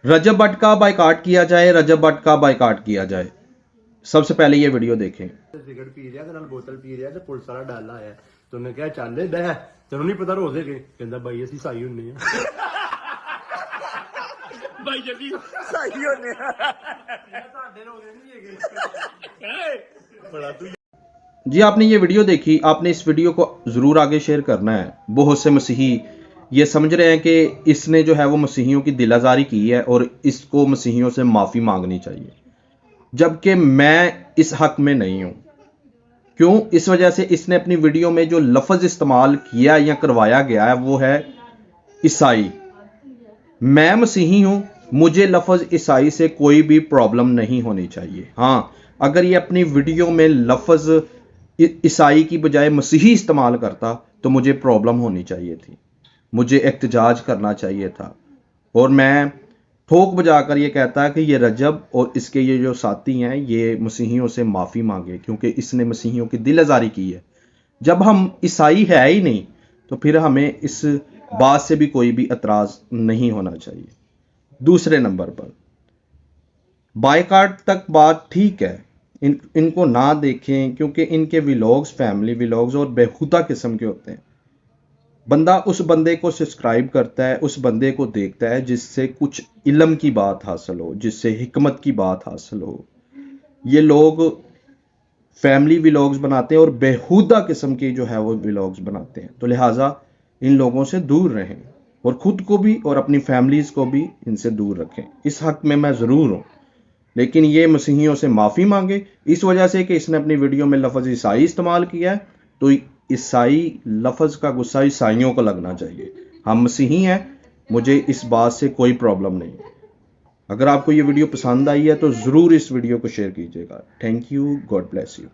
रजब भट्ट का बाइकाट किया जाए, रजब भट्ट का बाइकाट किया जाए। सबसे पहले ये वीडियो देखें। सिगरेट पी ਰਿਹਾ ਤੇ ਨਾਲ ਬੋਤਲ ਪੀ ਰਿਹਾ ਤੇ ਪੁਲਿਸ ਵਾਲਾ ਡਾਲਾ ਆਇਆ ਤੇ ਉਹਨੇ ਕਿਹਾ ਚੱਲ ਬਹਿ ਤੈਨੂੰ ਨਹੀਂ ਪਤਾ ਰੋਜ਼ੇ ਕੇ ਕਹਿੰਦਾ ਬਾਈ ਅਸੀਂ ਸਾਈ ਹੁੰਨੇ ਆ ਬਾਈ ਜੱਦੀ ਸਾਈ ਹੁੰਨੇ ਆ ਤੁਹਾਡੇ ਰੋਜ਼ੇ ਨਹੀਂ ਹੈਗੇ ਬੜਾ ਤੂੰ जी आपने ये वीडियो देखी, आपने इस वीडियो को ज़रूर आगे शेयर करना है। बहुत से मसीही ये समझ रहे हैं कि इसने जो है वो मसीहियों की दिल आज़ारी की है और इसको मसीहियों से माफ़ी मांगनी चाहिए, जबकि मैं इस हक में नहीं हूँ। क्यों? इस वजह से इसने अपनी वीडियो में जो लफ्ज़ इस्तेमाल किया या करवाया गया है वो है ईसाई। मैं मसीही हूँ, मुझे लफ्ज़ ईसाई से कोई भी प्रॉब्लम नहीं होनी चाहिए। हाँ, अगर ये अपनी वीडियो में लफ्ज़ ईसाई की बजाय मसीही इस्तेमाल करता तो मुझे प्रॉब्लम होनी चाहिए थी, मुझे एहतजाज करना चाहिए था। और मैं ठोक बजाकर ये कहता कि ये रजब और इसके ये जो साथी हैं ये मसीहियों से माफ़ी मांगे, क्योंकि इसने मसीहियों की दिल आज़ारी की है। जब हम ईसाई है ही नहीं तो फिर हमें इस बात से भी कोई भी एतराज़ नहीं होना चाहिए। दूसरे नंबर पर बायकाट तक बात ठीक है, इनको ना देखें क्योंकि इनके व्लॉग्स फैमिली व्लॉग्स और बेहुदा किस्म के होते हैं। बंदा उस बंदे को सब्सक्राइब करता है, उस बंदे को देखता है जिससे कुछ इल्म की बात हासिल हो, जिससे हिकमत की बात हासिल हो। ये लोग फैमिली व्लॉग्स बनाते हैं और बेहुदा किस्म के जो है वो व्लॉग्स बनाते हैं, तो लिहाजा इन लोगों से दूर रहें और ख़ुद को भी और अपनी फैमिलीज़ को भी इनसे दूर रखें। इस हक़ में मैं ज़रूर हूँ, लेकिन ये मसीहियों से माफ़ी मांगे इस वजह से कि इसने अपनी वीडियो में लफ्ज़ ईसाई इस्तेमाल किया है, तो ईसाई लफ्ज़ का गुस्सा ईसाइयों को लगना चाहिए। हम मसीही हैं, मुझे इस बात से कोई प्रॉब्लम नहीं। अगर आपको ये वीडियो पसंद आई है तो ज़रूर इस वीडियो को शेयर कीजिएगा। Thank you, God bless you.